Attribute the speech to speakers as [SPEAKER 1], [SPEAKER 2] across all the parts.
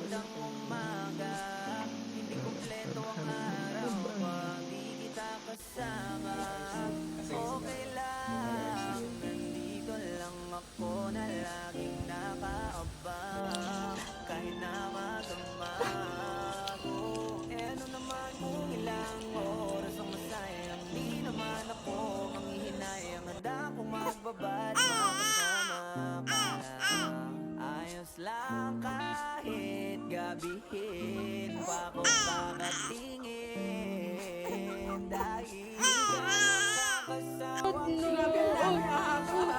[SPEAKER 1] magandang umaga. Hindi kumpleto ang araw pag di kita kasama. Okay lang, nandito lang ako na laging nakaabang. Kahit na magdamag, ano naman kung ilang oras ang masayang. Di naman ako manghihinayang, handa kong magbabad makasama ka. Ayos lang kahit gabihin pa ko kakatingin. Dahil nakakasawa sinabi lang nakakahawa.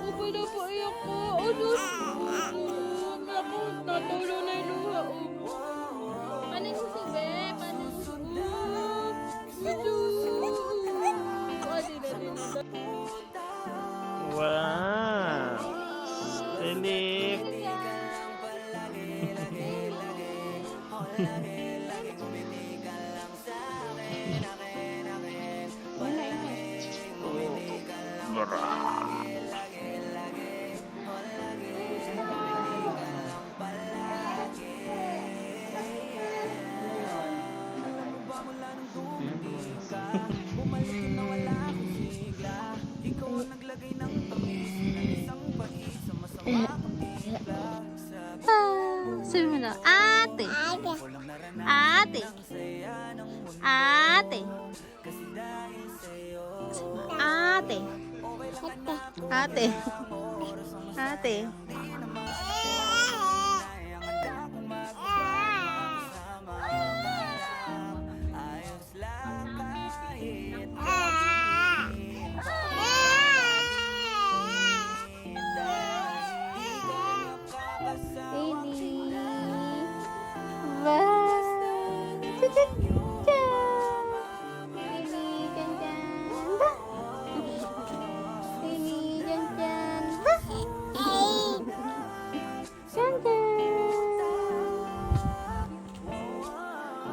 [SPEAKER 2] Opo na po iyak ko. Ano? Opo. Naku, natulog na yung luha. Opo. Paano yung sige? Paano yung sige? Ito.
[SPEAKER 3] Wow! Elif!
[SPEAKER 1] Bumalik na wala akong sigla. Ikaw ang naglagay ng tamis ng isang pais sa masama kong tigla.
[SPEAKER 2] Sabi mo na, ate.
[SPEAKER 1] Walang naranasan
[SPEAKER 2] Ate.
[SPEAKER 1] ang saya ng mundo.
[SPEAKER 2] Ate.
[SPEAKER 1] Kasi dahil sa'yo,
[SPEAKER 2] Ate.
[SPEAKER 1] okay lang anak ko.
[SPEAKER 2] Ate.
[SPEAKER 1] Ang oras ang masaya.
[SPEAKER 2] Ate.
[SPEAKER 1] Di naman ako hinayang, handa kong magbabalik makasama ka lang. Ayos lang kahit gabihin pa kakatingin. Dahil ikaw nakakasawang
[SPEAKER 2] Baby.
[SPEAKER 1] tingnan.
[SPEAKER 2] Bye. Cha-cha-cha. Baby, dyan, dyan. Ba? Baby, dyan, dyan. Dyan, dyan.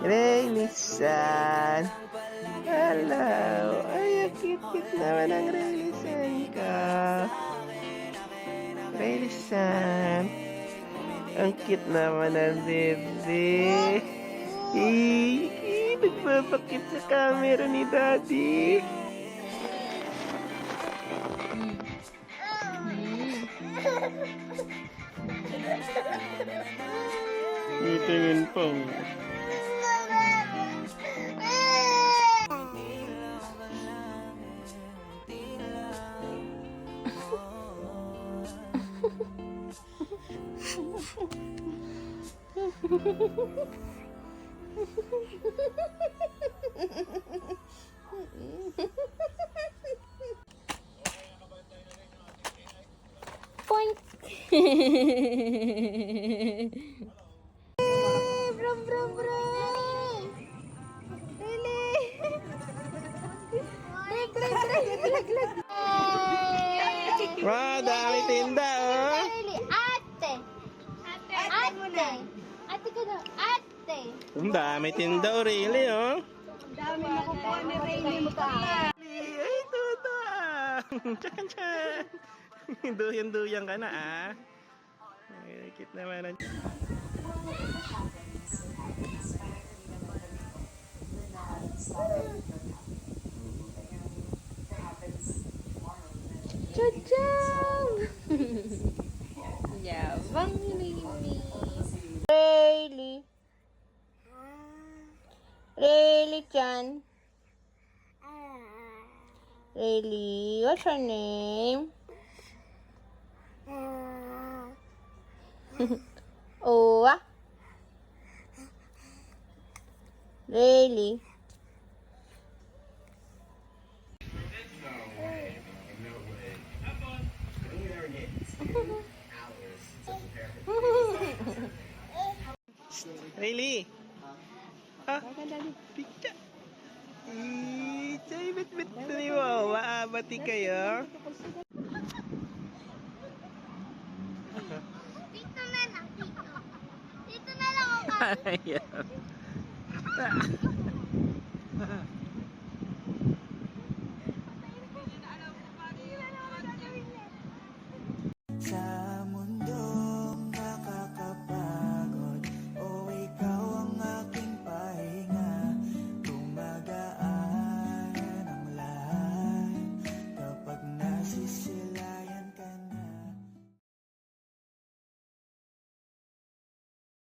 [SPEAKER 3] Relisan! Hello! Ay, ang cute-cute naman ang Relisan ka. Relisan! Ang cute naman ang bebe. Nagpapakit sa camera ni Daddy. Itingin po.
[SPEAKER 2] Point. Brum, brum, brum. Really? Lag.
[SPEAKER 3] Wow, dami tinda, oh!
[SPEAKER 2] Really? Ate. Ate. Ate ka daw. Ate.
[SPEAKER 3] Ang dami tinda, oh, really, oh!
[SPEAKER 2] Dami nakukuha ni Rayleigh ka.
[SPEAKER 3] Ay, tuto, ah! Tsan-tsan! Duyan-duyan ka na, ah! Ay, cute naman ang...
[SPEAKER 2] Chachang! Yabang Mimi. Rayleigh. Rayleigh-chan. Rayleigh, what's your name? Oh, Rayleigh.
[SPEAKER 3] Rayleigh! Ah, picture! Chay, bit-bit na ni mo. Maabati kayo.
[SPEAKER 2] Dito na lang, dito. Dito na lang ako.
[SPEAKER 3] Ayaw.